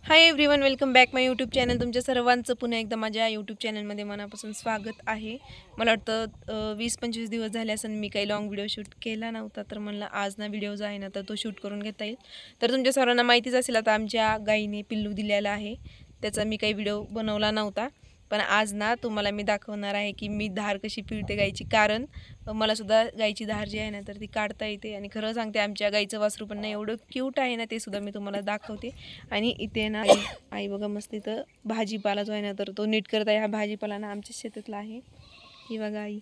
Hi everyone, welcome back माय YouTube channel. तुमच्या सर्वांचं पुन्हा एकदा माझ्या यूट्यूब चॅनलमध्ये मनापासून स्वागत आहे. मला वाटतं 20-25 दिवस झाले असं मी काही लॉंग व्हिडिओ शूट केला नव्हता, तर म्हणलं आज ना व्हिडिओ जो आहे ना तर तो शूट करून घेता येईल. तर तुमच्या सर्वांना माहितीच असेल आता आमच्या गाईने पिल्लू दिलेला आहे, त्याचा मी काही व्हिडिओ बनवला नव्हता. पण आज ना तुम्हाला मी दाखवणार आहे की मी धार कशी पिळते गाईची. कारण मला सुद्धा गाईची धार जी आहे ना तर ती काढता येते. आणि खरं सांगते आमच्या गाईचं वासरू पण ना एवढं क्यूट आहे ना, ते सुद्धा मी तुम्हाला दाखवते. आणि इथे ना आई बघा मस्त इथं भाजीपाला जो आहे ना तर तो नीट करत आहे. हा भाजीपाला ना आमच्या शेतातला आहे. ही बघा आई,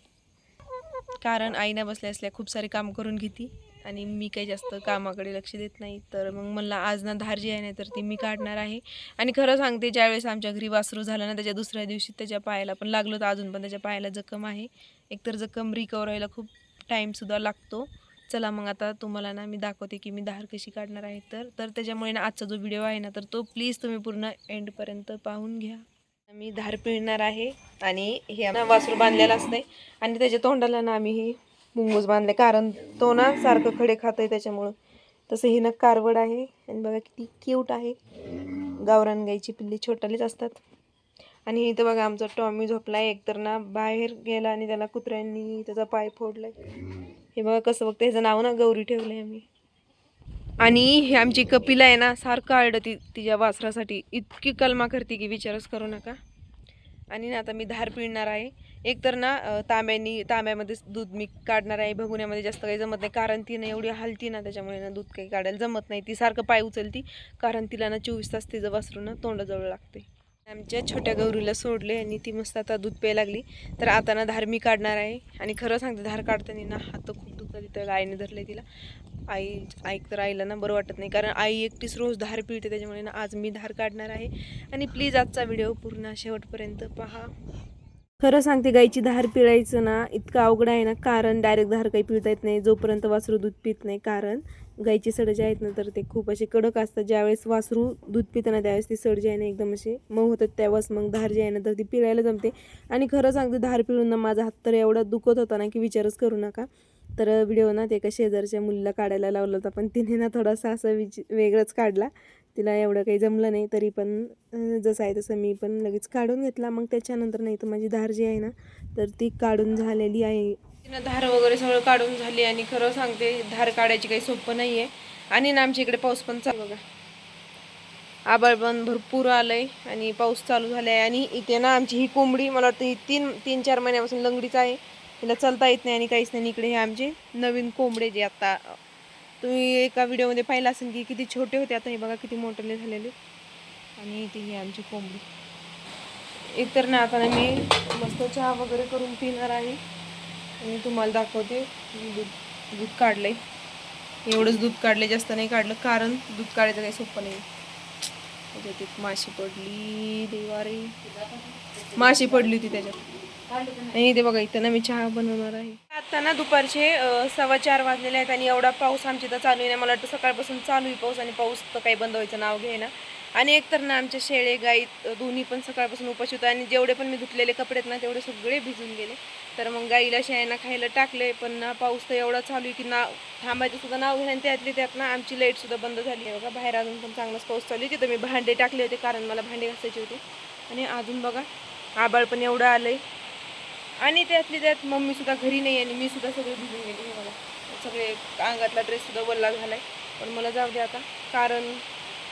कारण आई ना बसल्या असल्या खूप सारे काम करून घेते आणि मी काही जास्त कामाकडे लक्ष देत नाही. तर मग मला आज ना धार जी आहे ना तर ती मी काढणार आहे. आणि खरं सांगते, ज्यावेळेस आमच्या घरी वासरू झालं ना त्याच्या दुसऱ्या दिवशी त्याच्या पायाला पण लागलं, तर अजून पण त्याच्या पायाला जखम आहे. एकतर जखम रिकवर व्हायला खूप टाईमसुद्धा लागतो. चला मग आता तुम्हाला ना मी दाखवते की मी धार कशी काढणार आहे. तर त्याच्यामुळे ना आजचा जो व्हिडिओ आहे ना तर तो प्लीज तुम्ही पूर्ण एंडपर्यंत पाहून घ्या. मी धार पिळणार आहे आणि हे वासरू बांधलेलं असतंय आणि त्याच्या तोंडाला ना आम्ही हे मुंगूस बांधले, कारण तो ना सारखं खडे खात आहे त्याच्यामुळं. तसं ही ना कारवड आहे आणि बघा किती क्यूट आहे. गावरान गाईची पिल्ली छोटालीच असतात. आणि इथं बघा आमचा टॉमी झोपलाय. एकतर ना बाहेर गेला आणि त्याला कुत्र्यांनी त्याचा पाय फोडलाय. हे बघा कसं बघतं, ह्याचं नाव ना गौरी ठेवलंय आम्ही. आणि हे आमची कपिला आहे ना सारखं आरडती तिच्या वासरासाठी, इतकी कलमा करते की विचारच करू नका. आणि ना आता मी धार पिळणार आहे. एकतर ना तांब्यामध्ये दूध मी काढणार आहे. भगुन्यामध्ये जास्त काही जमत नाही, कारण ती ना एवढी हलती ना त्याच्यामुळे ना दूध काही काढायला जमत नाही. ती सारखं पाय उचलती, कारण तिला ना 24 तास तिचं वासरू ना तोंडाजवळ लागते. आमच्या छोट्या गौरीला सोडले आणि ती मस्त आता दूध प्यायला लागली. तर आता ना धार मी काढणार आहे. आणि खरं सांगते, धार काढताना ना हात खूप दुखत, तिथं आईने धरले तिला. ऐक तर आईला ना बरं वाटत नाही, कारण आई एकटीच रोज धार पिळते. त्याच्यामुळे ना आज मी धार काढणार आहे. आणि प्लीज आजचा व्हिडिओ पूर्ण शेवटपर्यंत पहा. खरं सांगते, गाईची धार पिळायचं ना इतकं अवघड आहे ना, कारण डायरेक्ट धार काही पिळता येत नाही जोपर्यंत वासरू दूध पित नाही. कारण गाईची सड जे आहेत ना तर ते खूप असे कडक असतात. ज्यावेळेस वासरू दूध पितं ना त्यावेळेस ती सड जी आहे ना एकदम असे मऊ होतात, त्यावेळेस मग धार जी आहे ना तर ती पिळायला जमते. आणि खरं सांगते, धार पिळून ना माझा हात तर एवढा दुखत होता ना की विचारच करू नका. तर व्हिडिओ ना ते एका शेजारच्या मुलीला काढायला लावला होता, पण तिने ना थोडासा असं वेगळंच काढला. तिला एवढं काही जमलं नाही, तरी पण जसं आहे तसं मी पण लगेच काढून घेतला. मग त्याच्यानंतर नाही तर माझी धार जी आहे ना तर ती काढून झालेली आहे. तिनं धार वगैरे सगळं काढून झाली. आणि खरं सांगते, धार काढायची काही सोपं नाही आहे. आणि ना आमच्या इकडे पाऊस पण चालू बघा, आभाळ पण भरपूर आलंय आणि पाऊस चालू झालाय. आणि इथे ना आमची ही कोंबडी, मला वाटतं ही 3-4 महिन्यापासून लंगडीच आहे. तिला चालता येत नाही आणि काहीच नाही. इकडे हे आमचे नवीन कोंबडे जे आता तुम्ही एका व्हिडिओमध्ये पाहिलं असेल की किती छोटे होते, आता हे बघा किती मोठे झालेले. आणि इथे ही आमची कोंबडी. एकतर ना आता मी मस्त चहा वगैरे करून पिणार आहे आणि तुम्हाला दाखवते. दूध काढलंय, एवढंच दूध काढले, जास्त नाही काढलं, कारण दूध काढायचं काही सोपं नाही. त्याच्यात एक माशी पडली, देवारी माशी पडली होती त्याच्यात. आणि इथे बघा, इथं ना मी चहा बनवणार आहे. आता ना दुपारचे 4:15 वाजलेले आहेत आणि एवढा पाऊस आमच्या इथं चालू आहे. मला वाटतं सकाळपासून चालू आहे पाऊस, आणि पाऊस तर काही बंद व्हायचं नाव घेईना. आणि एकतर ना आमच्या शेळे गाई दोन्ही पण सकाळपासून उपाशी होतं, आणि जेवढे पण मी धुतलेले कपडे आहेत ना तेवढे सगळे भिजून गेले. तर मग गाईला शेळ्यांना खायला टाकले, पण ना पाऊस तर एवढा चालू आहे की ना थांबायचं सुद्धा नाव घेईना. आणि त्यात ना आमची लाईटसुद्धा बंद झाली आहे बघा. बाहेर अजून पण चांगलाच पाऊस चालू आहे. तिथं मी भांडे टाकले होते, कारण मला भांडे घासायचे होते. आणि अजून बघा आभाळ पण एवढं आलं आहे. आणि त्यात मम्मीसुद्धा घरी नाही आणि मी सुद्धा सगळे भिजून गेले. हे बघा, सगळे अंगातला ड्रेससुद्धा वल्ला झाला आहे. पण मला जाऊ दे आता, कारण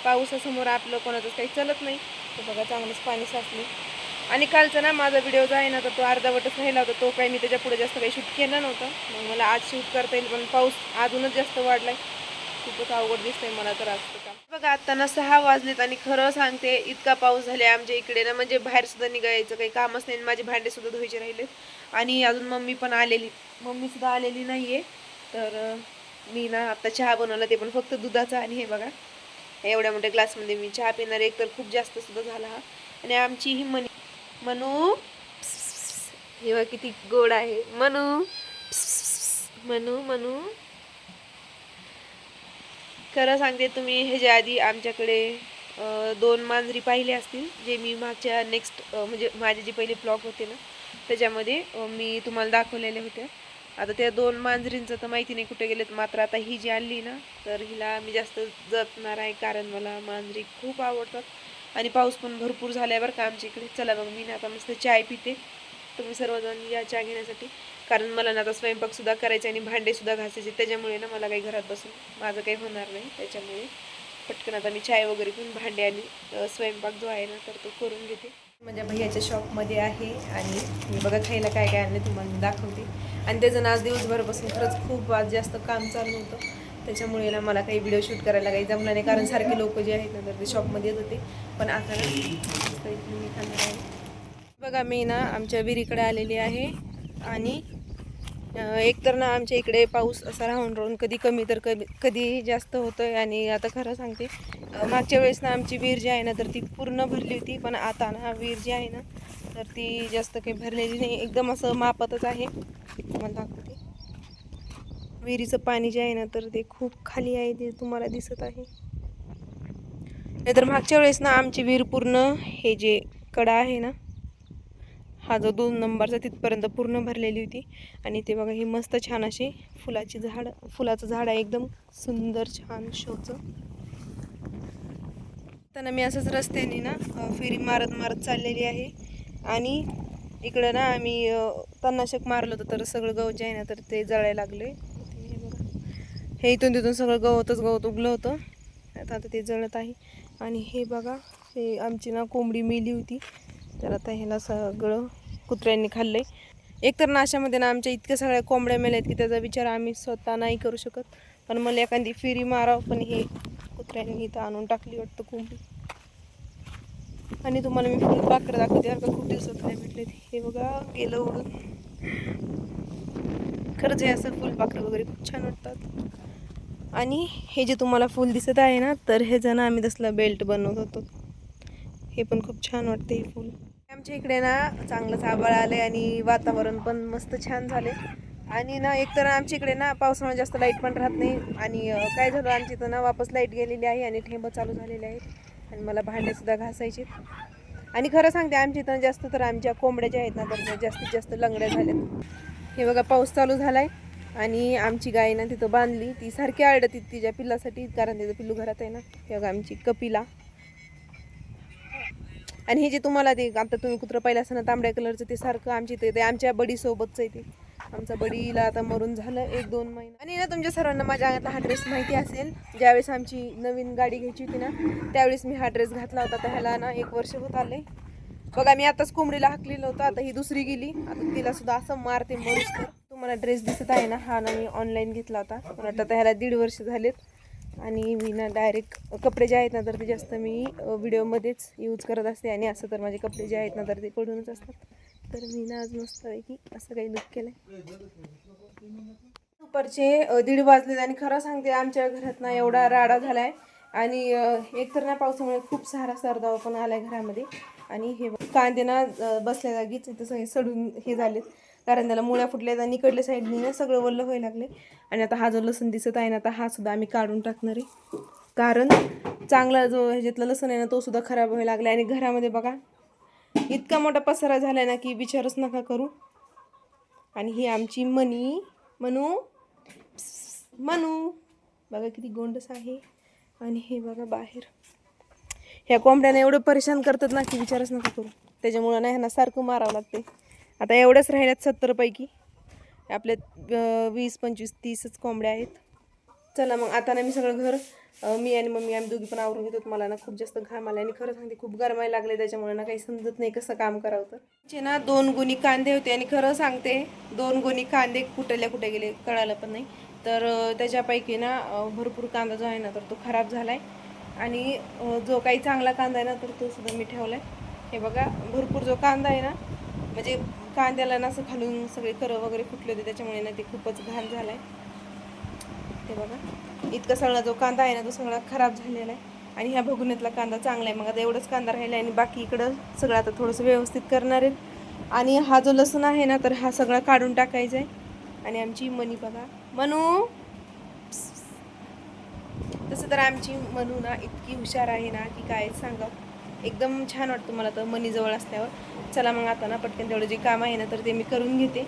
पावसासमोर आपलं कोणाचंच काही चलत नाही. तर बघा चांगलंच पाणी साचले. आणि कालचा ना माझा व्हिडिओ जो आहे ना तर तो अर्धावटच राहिला होता. तो काही मी त्याच्या पुढे जास्त काही शूट केला नव्हता. मग मला आज शूट करता येईल, पण पाऊस अजूनच जास्त वाढलाय. खूपच अवघड दिसतंय मला तर आजचं काम. बघा आता ना 6 वाजलेत आणि खरं सांगते इतका पाऊस झालाय आमच्या इकडे ना, म्हणजे बाहेर सुद्धा निघायचं काही कामच नाही. माझे भांडे सुद्धा धुवायचे राहिले. आणि अजून मम्मी सुद्धा आलेली नाहीये. तर मी ना आता चहा बनवला, ते पण फक्त दुधाचा. आणि हे बघा, एवढ्या मोठ्या ग्लासमध्ये मी चहा पिणार आहे. तर खूप जास्त सुद्धा झाला हा. आणि आमची ही मनू हे बघा किती गोड आहे. मनू मनू मनू खरं सांगते, तुम्ही ह्याच्या आधी आमच्याकडे 2 मांजरी पाहिले असतील, जे मी मागच्या म्हणजे माझे जे पहिले ब्लॉग होते ना त्याच्यामध्ये मी तुम्हाला दाखवलेले होते. आता त्या 2 मांजरींचं तर माहिती नाही कुठे गेलेत, मात्र आता ही जी आणली ना तर हिला मी जास्त जपणार आहे, कारण मला मांजरी खूप आवडतात. आणि पाऊस पण भरपूर झाला आहे बरं का आमच्या इकडे. चला मग मी ना आता मस्त चाय पिते, तुम्ही सर्वजण या चहा घेण्यासाठी, कारण मला ना आता स्वयंपाकसुद्धा करायचा आणि भांडेसुद्धा घासायचे. त्याच्यामुळे ना मला काही घरात बसून माझं काही होणार नाही, त्याच्यामुळे पटकन आता मी चाय वगैरे पिऊन भांडे आणि स्वयंपाक जो आहे ना तर तो करून घेते. माझ्या भैयाच्या शॉपमध्ये आहे आणि मी बघा खायला काय काय आणलं तुम्हाला मी दाखवते. आणि त्याचं आज दिवसभर बसून खरंच खूप आज जास्त काम चालू होतं, त्याच्यामुळे ना मला काही व्हिडिओ शूट करायला काही जमलं नाही, कारण सारखे लोक जे आहेत ना तर ते शॉपमध्ये येत होते. पण आता ना मी खाणार आहे. बघा मी ना आमच्या विहिरीकडे आलेली आहे आणि एकतर ना आमच्या इकडे पाऊस असा राहून राहून कधी कमी तर कधी जास्त होतोय. आणि आता खरं सांगते, मागच्या वेळेस ना आमची विहीर जी आहे ना तर ती पूर्ण भरली होती, पण आता ना विहीर जी आहे ना तर ती जास्त काही भरलेली नाही, एकदम असं मापातच आहे. मला दाखवते, विहिरीचं पाणी जे आहे ना तर ते खूप खाली आहे, ते तुम्हाला दिसत आहे. नाहीतर मागच्या वेळेस ना आमची विहीर पूर्ण हे जे कडा आहे ना, हा जो 2 नंबरचा तिथपर्यंत पूर्ण भरलेली होती. आणि ते बघा ही मस्त छान अशी फुलाचं झाड आहे, एकदम सुंदर छान शोचं. त्यांना मी असंच रस्त्याने ना फेरी मारत मारत चाललेली आहे. आणि इकडं ना आम्ही तणनाशक मारलं होतं, तर सगळं गवत जे आहे ना तर ते जळायला लागले. हे बघा, हे इथून तिथून सगळं गवत उगलं होतं, आता ते जळत आहे. आणि हे बघा, हे आमची ना कोंबडी मेली होती, तर आता ह्याला सगळं कुत्र्यांनी खाल्लंय. एकतर नाशामध्ये ना आमच्या इतक्या सगळ्या कोंबड्या मेल्यात की त्याचा विचार आम्ही स्वतः नाही करू शकत. पण मला एखादी फेरी मारावं, पण हे कुत्र्यांनी इथं आणून टाकली वाटतं कोंबडी. आणि तुम्हाला मी फुलपाखरं दाखवते बरं का, खूप दिवसात नाही भेटले. हे बघा गेलं उडून. खरंच हे असं फुलपाखरं वगैरे खूप छान वाटतात. आणि हे जे तुम्हाला फूल दिसत आहे ना तर हे जण आम्ही तसलं बेल्ट बनवत होतो, हे पण खूप छान वाटते हे फूल. आमच्या इकडे ना चांगलंच आभाळ आले आणि वातावरण पण मस्त छान झाले. आणि ना एकतर आमच्या इकडे ना पावसामुळे जास्त लाईट पण राहत नाही. आणि काय झालं, आमची इथं ना वापस लाईट गेलेली आहे आणि ठेंब चालू झालेले आहेत, आणि मला भांडेसुद्धा घासायचे. आणि खरं सांगते, आमच्या इथं जास्त तर आमच्या कोंबड्या ज्या आहेत ना तर जास्तीत जास्त लंगड्या झाल्यात. हे बघा पाऊस चालू झालाय आणि आमची गाय ना तिथं बांधली, ती सारखी आरडती तिच्या पिल्लासाठी, कारण तिचं पिल्लू घरात आहे ना. हे बघा आमची कपिला. आणि हे जे तुम्हाला ते आता तुम्ही कुत्रं पाहिलं असं ना तांबड्या कलरचं, ते सारखं आमच्या इथे आमच्या बडीसोबतच आहे. ते आमचा बडीला आता मरून झालं 1-2 महिने. आणि ना तुमच्या सर्वांना माझ्या अंगातला हा ड्रेस माहिती असेल, ज्यावेळेस आमची नवीन गाडी घ्यायची होती ना त्यावेळेस मी हा ड्रेस घातला होता. तर ह्याला ना 1 वर्ष होत आले. बघा मी आताच कोंबडीला हाकलेलं होतं, आता ही दुसरी गेली, आता तिला सुद्धा असं मारते मरूस. तर तुम्हाला ड्रेस दिसत आहे ना, हा ना मी ऑनलाईन घेतला होता, पण आता ह्याला 1.5 वर्ष झालेत. आणि मी ना डायरेक्ट कपडे जे आहेत ना तर ते जास्त मी व्हिडिओमध्येच यूज करत असते, आणि असं तर माझे कपडे जे आहेत ना तर ते पडूनच असतात. तर मी ना आज मस्त आहे की असं काही लुक केलं आहे. दुपारचे 1:30 वाजले आणि खरं सांगते आमच्या घरात ना एवढा राडा झाला आहे. आणि एकतर ना पावसामुळे खूप सारा सरदावा पण आला आहे घरामध्ये. आणि हे कांदे ना बसल्या जागीच इथं सगळे सडून हे झालेत, कारण त्याला मुळ्या फुटल्यात आणि इकडल्या साईडनी ना सगळं वल्ल व्हायला लागले. आणि आता हा जो लसूण दिसत आहे ना आता हा सुद्धा आम्ही काढून टाकणार आहे, कारण चांगला जो ह्याच्यातला लसूण आहे ना तो सुद्धा खराब व्हायला लागला. आणि घरामध्ये बघा इतका मोठा पसारा झाला आहे ना की विचारच नका करू. आणि ही आमची मनू बघा किती गोंडस आहे. आणि हे बघा बाहेर ह्या कोंबड्याने एवढं परेशान करतात ना की विचारच नका करू, त्याच्यामुळं ना ह्यांना सारखं मारावं लागते. आता एवढंच राहिल्यात 70 पैकी, आपल्या 20, 25, 30च कोंबड्या आहेत. चला मग आता ना मी सगळं घर मी आणि मम्मी आम्ही दोघी पण आवरून घेतो. मला ना खूप जास्त घाम आला आणि खरं सांगते खूप गरमायला लागले, त्याच्यामुळे ना काही समजत नाही कसं काम करावं. तर ना 2 गुणी कांदे होते आणि खरं सांगते 2 गुणी कांदे कुठे गेले कळालं पण नाही. तर त्याच्यापैकी ना भरपूर कांदा जो आहे ना तर तो खराब झाला आहे. आणि जो काही चांगला कांदा आहे ना तर तो सुद्धा मी ठेवला आहे. हे बघा भरपूर जो कांदा आहे ना, म्हणजे कांद्याला ना असं खालून सगळे करं वगैरे फुटले होते, त्याच्यामुळे ना ते खूपच घाण झाला आहे. ते बघा इतका सगळा जो कांदा आहे ना तो सगळा खराब झालेला आहे. आणि ह्या भगुन्यातला कांदा चांगला आहे. मग आता एवढंच कांदा राहिला आहे आणि बाकी इकडं सगळं आता थोडंसं व्यवस्थित करणार आहे. आणि हा जो लसूण आहे ना तर हा सगळा काढून टाकायचा आहे. आणि आमची मनी बघा, मनू तसं तर आमची मनू ना इतकी हुशार आहे ना की काय सांगा, एकदम छान वाटतं मला तर मनी जवळ असल्यावर. चला मग आता ना पटकन तेवढं जे काम आहे ना तर ते मी करून घेते.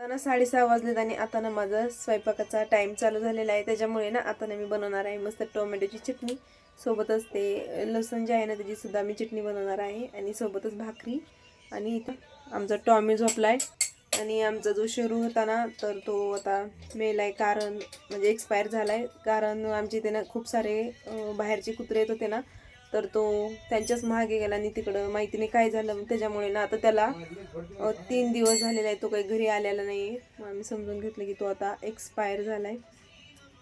आता ना 6:30 वाजलेत आणि आता ना माझा स्वयंपाकाचा टाईम चालू झालेला आहे. त्याच्यामुळे ना आता ना मी बनवणार आहे मस्त टोमॅटोची चटणी. सोबतच ते लसूण जे आहे ना त्याची सुद्धा मी चटणी बनवणार आहे आणि सोबतच भाकरी. आणि इथं आमचा टॉमी झोपला आहे आणि आमचा जो शेरू होता ना तर तो आता मेला आहे. कारण म्हणजे एक्सपायर झाला आहे. कारण आमच्या इथे ना खूप सारे बाहेरचे कुत्रे येत होते ना तर तो त्यांच्याच मागे गेला आणि तिकडं माहिती नाही काय झालं. त्याच्यामुळे ना आता त्याला 3 दिवस झालेला आहे तो काही घरी आलेला नाही आहे. मग आम्ही समजून घेतलं की तो आता एक्सपायर झाला आहे.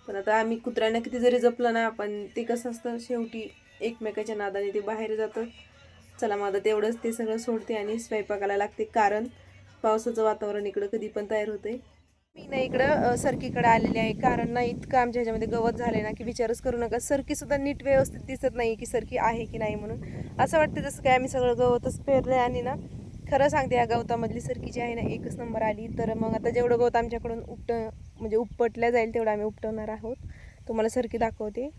पण आता आम्ही कुत्र्यांना किती जरी जपलं ना पण ते कसं असतं शेवटी एकमेकाच्या नादाने ते बाहेर जातं. चला मग आता तेवढंच ते सगळं सोडते आणि स्वयंपाकाला लागते. कारण पावसाचं वातावरण इकडं कधी पण तयार होते. मी ना इकडं सरकीकडे आलेले आहे. कारण ना इतकं आमच्या ह्याच्यामध्ये गवत झाले ना की विचारच करू नका. सरकी सुद्धा नीट व्यवस्थित दिसत नाही की सरकी आहे की नाही म्हणून. असं वाटतं जसं काय आम्ही सगळं गवतच पेरलंय. आणि ना खरं सांगते या गवतामधली सरकी जी आहे ना एकच नंबर आली. तर मग आता जेवढं गवत आमच्याकडून म्हणजे उपटल्या जाईल तेवढं आम्ही उपटवणार आहोत. तुम्हाला सरकी दाखवते.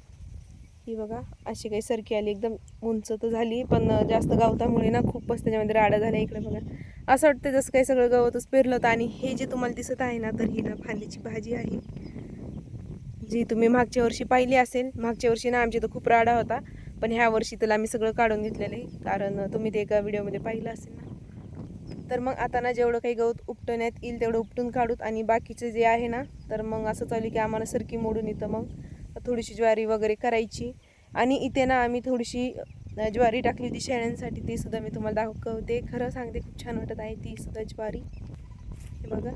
ही बघा अशी काही सरकी आली. एकदम उंच तर झाली पण जास्त गवतामुळे ना खूपच त्याच्यामध्ये राडा झाला. इकडे बघा असं वाटतं जसं काही सगळं गवतच पेरलं होतं. आणि हे जे तुम्हाला दिसत आहे ना तर ही ना फांदीची भाजी आहे जी तुम्ही मागच्या वर्षी पाहिली असेल. मागच्या वर्षी ना आमच्या इथं खूप राडा होता पण ह्या वर्षी तर आम्ही सगळं काढून घेतलेलं आहे. कारण तुम्ही ते एका व्हिडिओमध्ये पाहिलं असेल ना. तर मग आता ना जेवढं काही गवत उपटण्यात येईल तेवढं उपटून काढूत. आणि बाकीचं जे आहे ना तर मग असं चालू की आम्हाला सरकी मोडून येतं. मग थोडीशी ज्वारी वगैरे करायची. आणि इथे ना आम्ही थोडीशी ज्वारी टाकली होती शेळ्यांसाठी. ती सुद्धा मी तुम्हाला दाखवते. खरं सांगते खूप छान वाटत आहे ती सुद्धा ज्वारी. हे बघा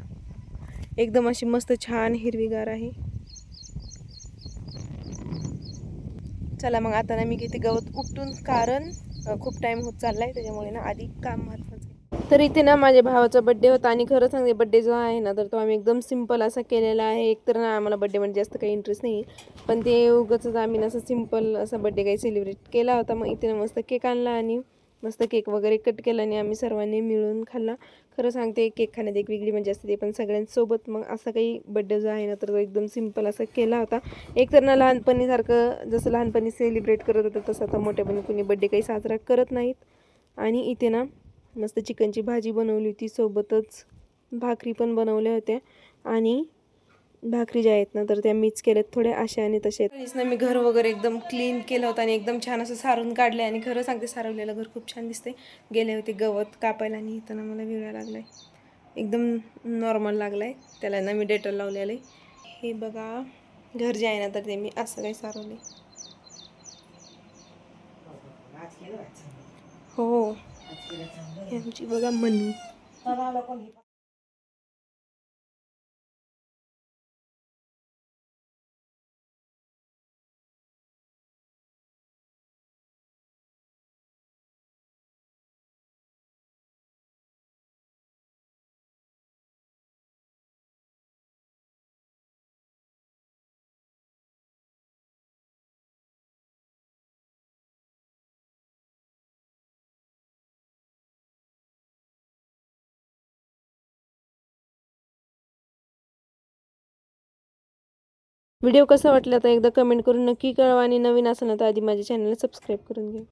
एकदम अशी मस्त छान हिरवीगार आहे. चला मग आता ना मी घेते गवत उपटून. कारण खूप टाईम होत चाललाय त्याच्यामुळे ना आधी काम महत्त्वाचं आहे. तर इथे ना माझ्या भावाचा बड्डे होता. आणि खरं सांगते बड्डे जो आहे ना तर तो आम्ही एकदम सिम्पल असा केलेला आहे. एकतर ना आम्हाला बड्डेमध्ये जास्त काही इंटरेस्ट नाही पण ते उगाचच आम्ही असं सिम्पल असा बड्डे काही सेलिब्रेट केला होता. मग इथे मस्त केक आणला आणि मस्त केक वगैरे कट केला आणि आम्ही सर्वांनी मिळून खाल्ला. खरं सांगते केक खाण्यात एक वेगळी मजा असते ते पण सगळ्यांसोबत. मग असा काही बड्डे जो आहे ना तर तो एकदम सिम्पल असा केला होता. एकतर ना लहानपणीसारखं जसं लहानपणी सेलिब्रेट करत होतं तसं आता मोठ्यापणी कुणी बड्डे काही साजरा करत नाहीत. आणि इथे ना मस्त चिकनची भाजी बनवली होती. सोबतच भाकरी पण बनवल्या होत्या. आणि भाकरी ज्या आहेत ना तर त्या मिक्स केल्यात थोड्या अशा आणि तशा आहेत ना. मी घर वगैरे एकदम क्लीन केलं होतं आणि एकदम छान असं सारून काढलं. आणि खरं सांगते सारवलेलं घर खूप छान दिसते. गेले होते गवत कापायला आणि इथं ना मला वेगळा लागलाय. एकदम नॉर्मल लागलाय. त्याला ना मी डेटॉल लावलेलं आहे. हे बघा घर जे आहे ना तर ते मी असं काही सारवले. हो ही आमची बघा मनी. व्हिडिओ कसा वाटला तर एकदा कमेंट करून नक्की कळवा. आणि नवीन असेल ना तर आधी माझ्या चॅनलला सबस्क्राईब करून घ्या.